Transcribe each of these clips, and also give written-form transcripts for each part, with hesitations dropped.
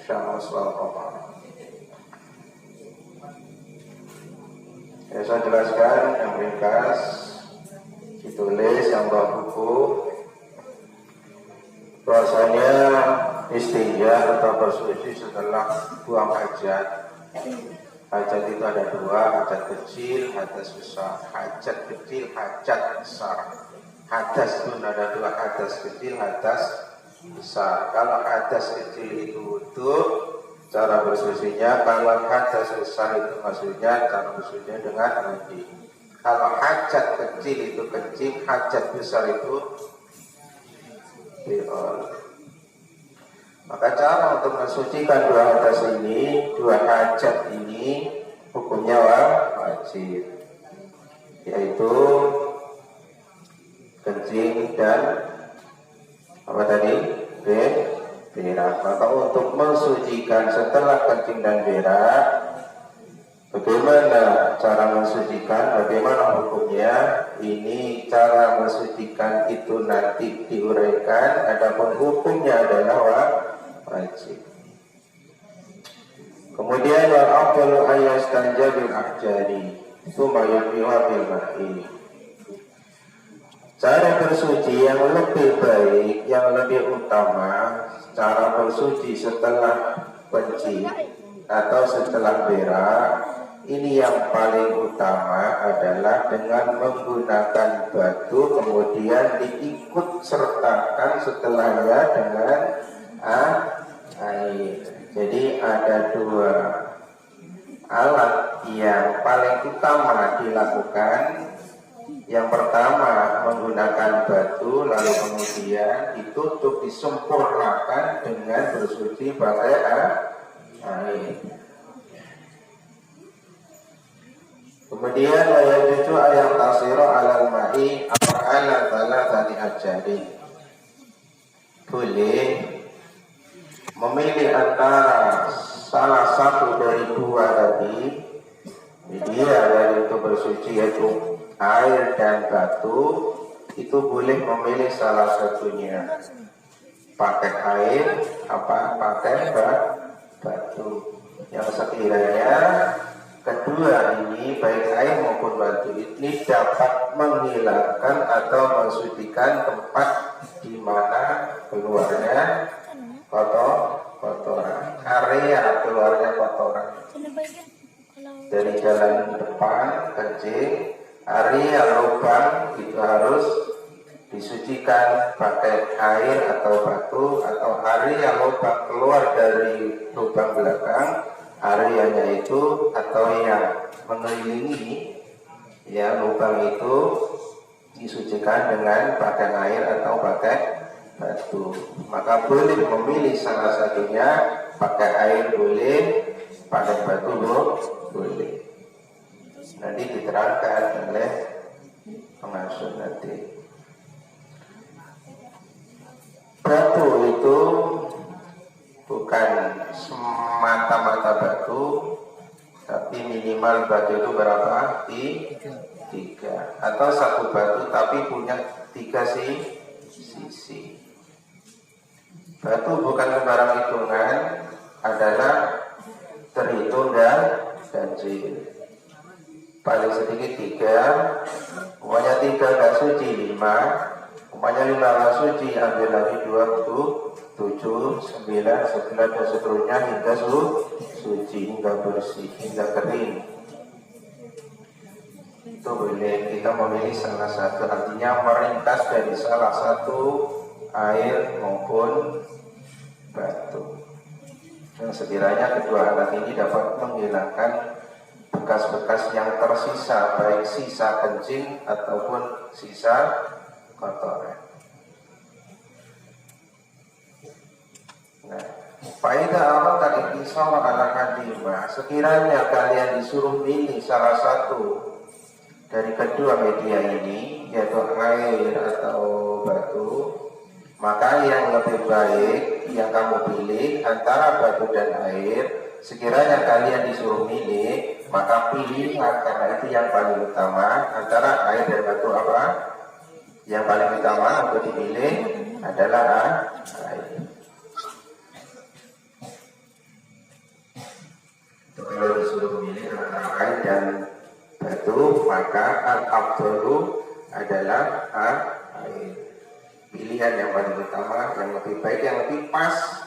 syams wal qamar. Ya, saya jelaskan yang ringkas, ditulis yang buku. Bahasanya istinja atau bersuci setelah buang hajat. Hajat itu ada dua, hajat kecil, hadas besar. Hajat kecil, hajat besar. Hadas pun ada dua, hadas kecil, hadas besar. Kalau hadas kecil itu wudu, cara bersucinya. Kalau hadas besar itu maksudnya cara bersucinya dengan mandi. Kalau hajat kecil itu kencing, hajat besar itu biol. Maka cara untuk mensucikan dua hadas ini, dua hajat ini, hukumnya wajib, yaitu kencing dan apa tadi? Berak. Maka untuk mensucikan setelah kencing dan berak, bagaimana cara mensucikan? Bagaimana hukumnya? Ini cara mensucikan itu nanti diuraikan. Adapun hukumnya adalah wajib. Kemudian wal afdalu ayastanja bil ahjari tsumma yufiha bil ma'i. Cara bersuci yang lebih baik, yang lebih utama, cara bersuci setelah kencing atau setelah berak, ini yang paling utama adalah dengan menggunakan batu, kemudian diikut sertakan setelahnya dengan air. Jadi ada dua alat yang paling utama dilakukan. Yang pertama menggunakan batu, lalu kemudian ditutup, disempurnakan dengan bersuci pakai air. Kemudian wayajuju ayat tasiro alal ma'i ala tadi ajari. Boleh memilih antara salah satu dari dua tadi media dari untuk bersuci, yaitu air dan batu. Itu boleh memilih salah satunya, pakai air apa pakai batu. Yang sekiranya kedua ini, baik air maupun batu ini, dapat menghilangkan atau mensucikan tempat di mana keluarnya kotoran, area keluarnya kotoran. Dari jalan depan kencing, area lubang itu harus disucikan pakai air atau batu, atau area lubang keluar dari lubang belakang, areanya itu atau yang mengelilingi ya lubang itu disucikan dengan pakai air atau pakai batu. Maka boleh memilih salah satunya, pakai air boleh, pakai batu boleh. Nanti diterangkan oleh pengasuh nanti. Batu itu bukan semata-mata batu, tapi minimal batu itu berapa? Tiga. Atau satu batu tapi punya tiga sisi. Batu bukan sembarang hitungan, adalah terhitung dan ganjil. Paling sedikit tiga, umpamanya tiga gak suci 5, umpamanya 5 gak suci, ambil lagi 27, 9, 11 dan seterusnya hingga suci, hingga bersih, hingga kering. Itu boleh kita memilih salah satu, artinya meringkas dari salah satu air maupun batu. Dan sekiranya kedua alat ini dapat menghilangkan bekas-bekas yang tersisa, baik sisa kencing ataupun sisa kotoran. Nah, faedah Allah tadi kisah ala kadima. Sekiranya kalian disuruh milih salah satu dari kedua media ini, yaitu air atau batu, maka yang lebih baik yang kamu pilih antara batu dan air. Sekiranya kalian disuruh milih, maka pilihlah, karena itu yang paling utama. Antara air dan batu apa? Yang paling utama untuk dipilih adalah air. kalau disuruh memilih antara air dan batu, maka al-afdalu adalah air. Pilihan yang paling utama, yang lebih baik, yang lebih pas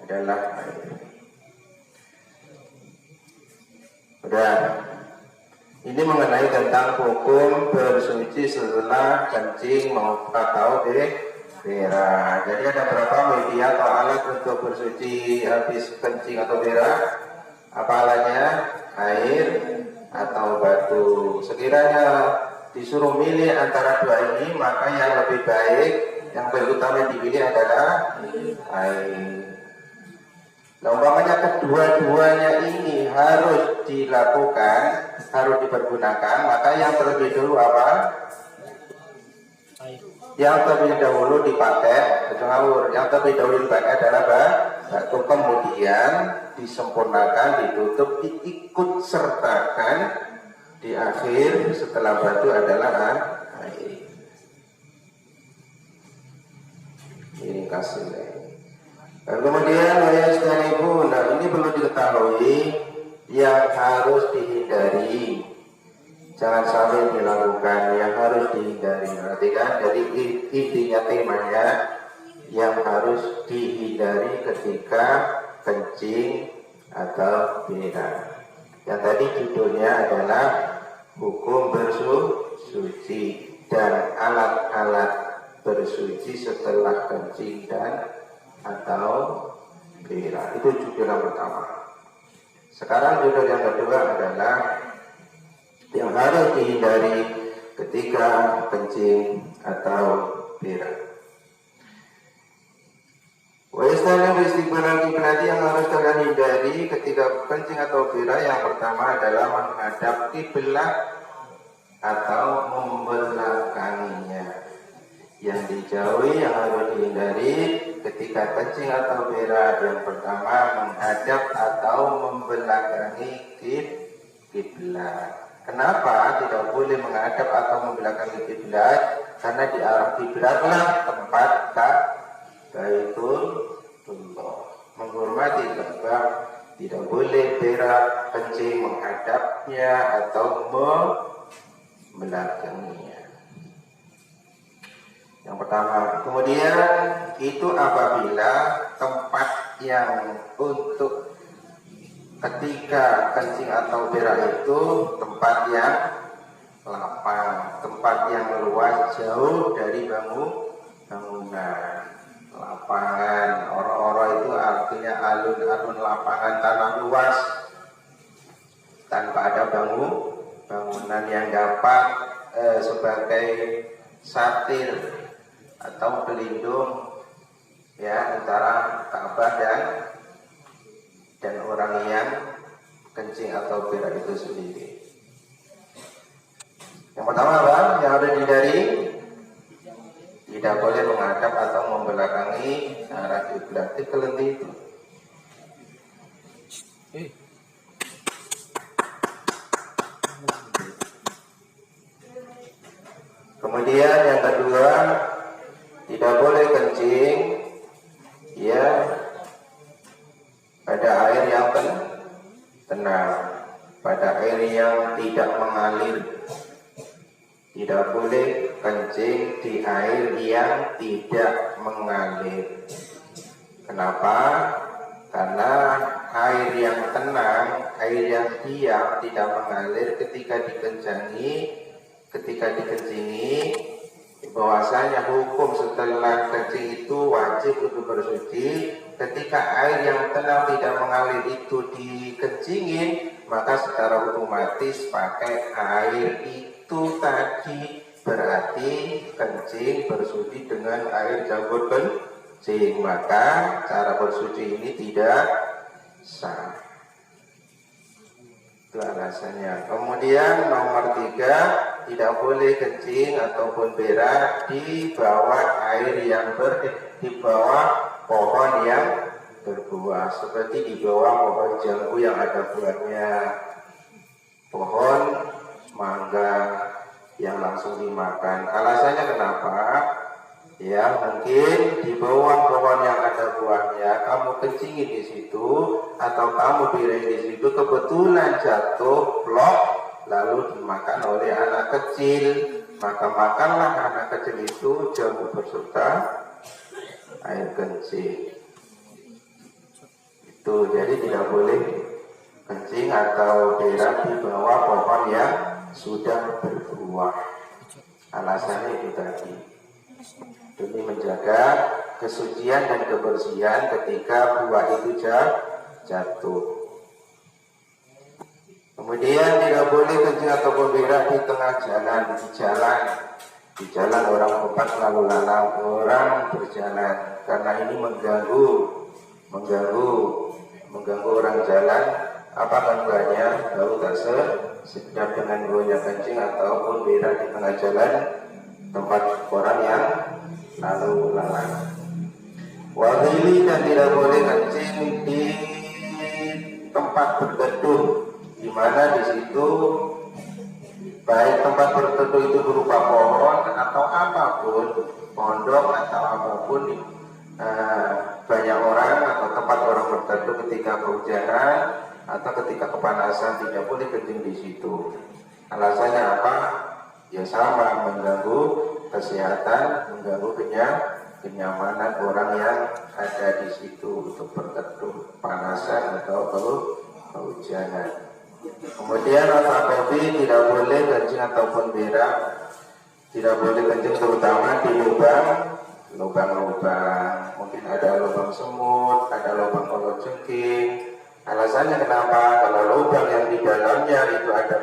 adalah air. Udah. Ini mengenai tentang hukum bersuci setelah kencing atau berak. Jadi ada berapa media atau alat untuk bersuci habis kencing atau berak? Apa alatnya? Air atau batu. Sekiranya disuruh milih antara dua ini, maka yang lebih baik, yang paling utama dipilih adalah air. Nah, umpamanya kedua-duanya ini harus dilakukan, harus dipergunakan, maka yang terlebih dulu apa? Yang terlebih dahulu dipakai ngawur. Yang terlebih dahulu dipakai adalah batu, kemudian disempurnakan, ditutup, diikut sertakan di akhir setelah batu adalah air. Ini kasih. Dan kemudian ibu, nah ini perlu diketahui yang harus dihindari, jangan sampai dilakukan, yang harus dihindari. Perhatikan, jadi intinya temanya yang harus dihindari ketika kencing atau berak. Yang tadi judulnya adalah hukum bersuci dan alat-alat bersuci setelah kencing dan atau berak. Itu judul yang pertama. Sekarang judul yang kedua adalah yang harus dihindari ketika kencing atau berak. Waistalam istiqbalal kiblat, yang harus kalian hindari ketika kencing atau berak. Yang pertama adalah menghadap kiblat atau membelakanginya. Yang dijauhi, yang harus dihindari ketika kencing atau berak. Yang pertama menghadap atau membelakangi kiblat. Kenapa tidak boleh menghadap atau membelakangi kiblat? Karena di arah kiblatlah tempat Baitullah, menghormati Ka'bah. Tidak boleh berak kencing menghadapnya atau membelakanginya. Yang pertama. Kemudian itu apabila tempat yang untuk ketika kencing atau berak itu tempat yang lapang, tempat yang luas, jauh dari bangunan. Lapangan, ora-ora itu artinya alun-alun, lapangan tanah luas tanpa ada bangunan yang dapat sebagai satir atau pelindung ya antara Ka'bah dan orang yang kencing atau berak itu sendiri. Yang pertama apa? Yang harus dihindari, tidak boleh menghadap atau membelakangi arah kiblat. Kelenti itu. Kemudian yang kedua, tidak boleh kencing ya pada air yang tenang, pada air yang tidak mengalir. Tidak boleh kencing di air yang tidak mengalir. Kenapa? Karena air yang tenang, air yang diam, tidak mengalir ketika dikencingi, bahwasanya hukum setelah kencing itu wajib untuk bersuci. Ketika air yang tenang tidak mengalir itu dikencingin, maka secara otomatis pakai air itu tadi, berarti kencing bersuci dengan air campur kencing, maka cara bersuci ini tidak sah. Itu alasannya. Kemudian nomor 3, tidak boleh kencing ataupun berak di bawah air yang di bawah pohon yang berbuah, seperti di bawah pohon jambu yang ada buahnya, pohon mangga yang langsung dimakan. Alasannya kenapa? Ya, mungkin di bawah pohon yang ada buahnya kamu kencingin di situ atau kamu piring di situ, kebetulan jatuh plok lalu dimakan oleh anak kecil, maka makanlah anak kecil itu jamu berserta air kencing. Itu jadi tidak boleh kencing atau berak di bawah pohon yang sudah berbuah. Alasannya itu tadi, demi menjaga kesucian dan kebersihan ketika buah itu jatuh. Kemudian tidak boleh kencing atau berak di tengah jalan, di jalan orang tempat lalu lalang orang berjalan, karena ini mengganggu orang jalan. Apa gangguannya? Bau tak sedap dengan baunya kencing ataupun berak di tengah jalan tempat orang yang lalu lalang. Wahili, dan tidak boleh kencing di tempat berteduh, di mana di situ baik tempat berteduh itu berupa pohon atau apapun, pondok atau apapun, banyak orang atau tempat orang berteduh ketika kehujanan atau ketika kepanasan, tidak boleh kencing di situ. Alasannya apa? Ya sama, mengganggu kesehatan, mengganggu kenyamanan orang yang ada di situ untuk berteduh, panasan atau kehujanan. Kemudian al-Fabi, tidak boleh kencing ataupun berak, tidak boleh kencing terutama di lubang-lubang. Mungkin ada lubang semut, ada lubang kalajengking. Alasannya kenapa? Kalau lubang yang di dalamnya itu ada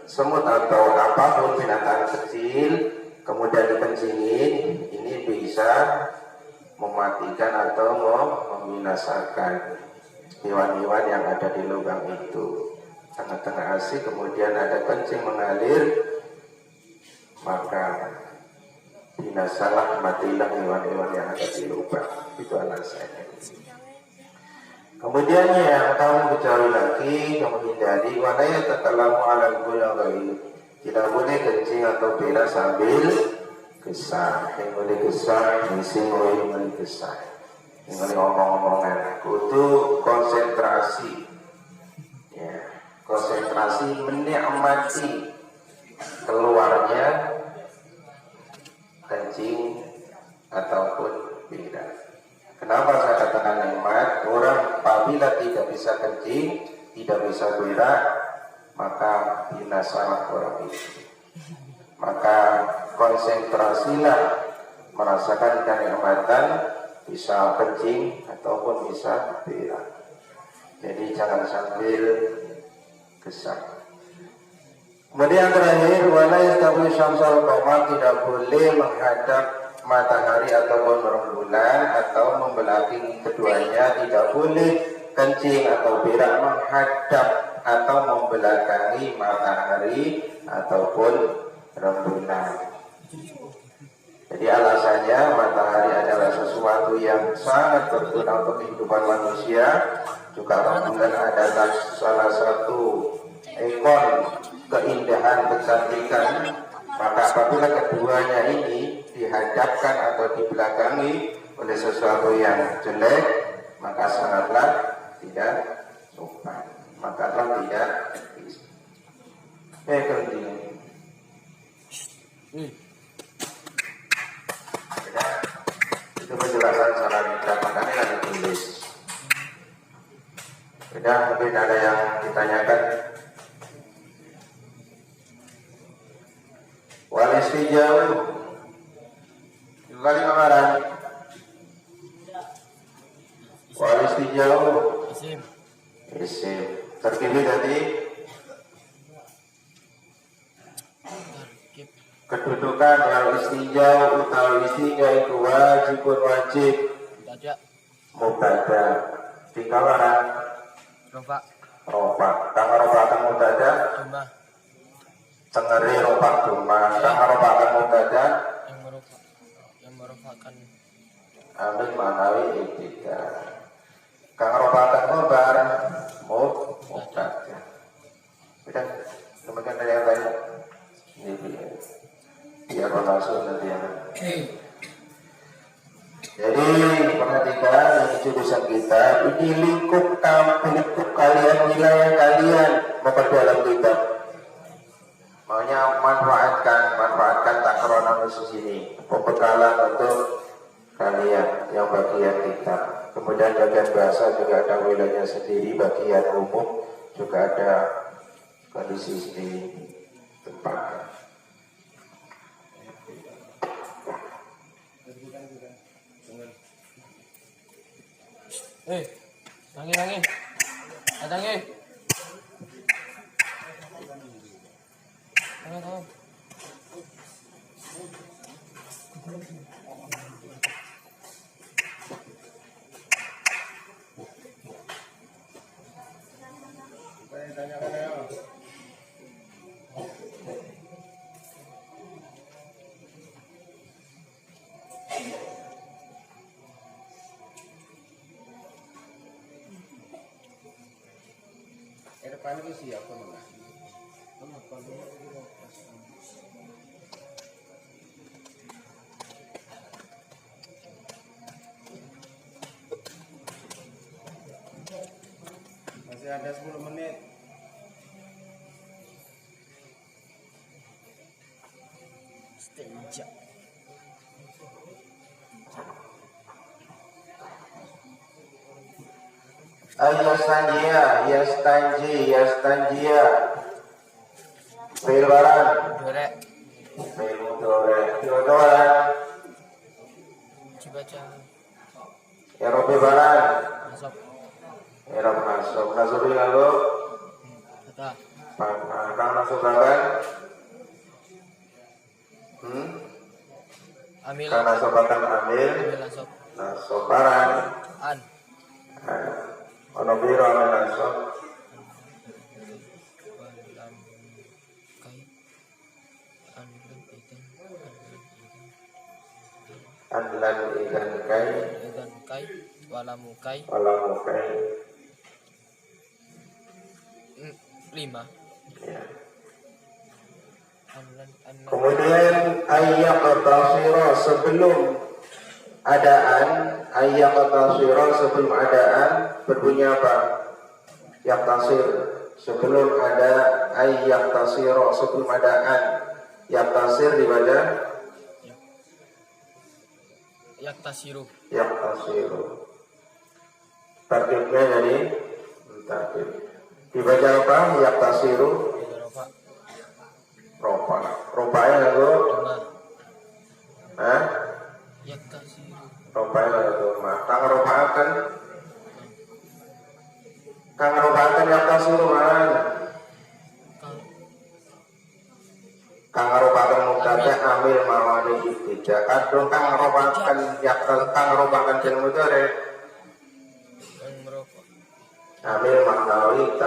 semut atau apapun binatang kecil, kemudian dikencingin, ini bisa mematikan atau membinasakan hewan-hewan yang ada di lubang itu. Tengah-tengah asik kemudian ada kencing mengalir, maka binasalah, matilah hewan-hewan yang ada di lubang. Itu alasannya. Kemudian yang kamu ketahui lagi, kamu hindari, walaya tatalamu ala al-ghulawi, tidak boleh kencing atau berak sambil gesah. Yang boleh gesah, ngising boleh gesah. Yang boleh ngomong-ngomongan, itu konsentrasi. Ya, konsentrasi menikmati keluarnya kencing ataupun berak. Kenapa saya katakan nikmat? Orang apabila tidak bisa kencing, tidak bisa berak, maka binasalah orang itu. Maka konsentrasilah merasakan kenikmatan bisa kencing ataupun bisa berak. Jadi jangan sambil gesah. Kemudian terakhir, wala yastawi syamsul qamar, tidak boleh menghadap matahari ataupun rembulan atau membelakangi keduanya. Tidak boleh kencing atau berak menghadap atau membelakangi matahari ataupun rembulan. Jadi alasannya matahari adalah sesuatu yang sangat berguna untuk kehidupan manusia. Juga rembulan adalah salah satu ikon keindahan, kecantikan. Maka apabila keduanya ini dihadapkan atau dibelakangi oleh sesuatu yang jelek, maka sangatlah tidak sopan, makalah tidak bisa. Itu penjelasan secara ringkas, makanya yang ditulis. Sudah, mungkin ada yang ditanyakan. Walisi jauh kembali kemarin. Walisi jauh isim terkini tadi kedudukan wal istijau utawi istijau itu wajib mubtada di kawaran rofa akan mubtada tengeri rofa duma akan mubtada yang merupakan ambil manawi etika kang rofa khobar mubtada. Sudah demikian dari yang lain. Ini biar langsung nanti yang Jadi perhatikan di jurusan kita ini lingkup kalian, wilayah kalian memperdalam kitab. Maunya manfaatkan takronan khusus ini, pembekalan untuk kalian yang bagian kitab. Kemudian bagian bahasa juga ada wilayahnya sendiri, bagian umum juga ada kondisi sendiri tempat. Tangi. Tangi. Depan itu siapa enggak? Masih ada 10 menit. Setengah. Yastanjia. Filbaran. Dorek. Filbaran. Cibaca. Eropa Baran. Masuk. Eropa masuk. Masuk lalu. Kata. Kang masuk kan? Amil. Kang masuk kan amil. Masuk. Masuk Baran. An. Ono biro amil masuk. Anlan ikan kai. Walamukai. 5. Ya. Anlan. Kemudian ayat tasiro sebelum adaan berbunyi apa? Yaktasir sebelum ada ayat tasiro sebelum adaan. Yaktasir dibaca Yaktasiru. Tartibnya jadi tartib. Dibaca apa? Yaktasiru. Ropanya lalu. Yaktasiru. Ropanya lalu. Kang ropakan yaktasiru man. Kang ropakan mutanya amil mawani ibtida. Kadang kang ropakan film mutare. Amil maknawi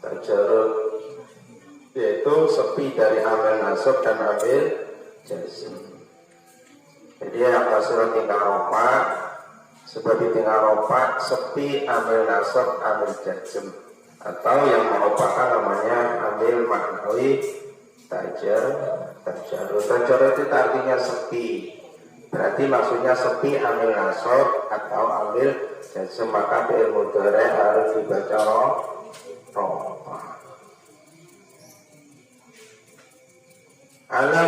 tajarut, yaitu sepi dari amil nasab dan amil jazm. Jadi yaktasiru tinggal ropa, sebab tinggal ropa sepi amil nasab amil jazm, atau yang merupakan namanya amil maknawi tajarut itu artinya sepi, berarti maksudnya sepi amil nasab atau amil jazm, maka fi'il mudhari harus dibaca rofa. Ala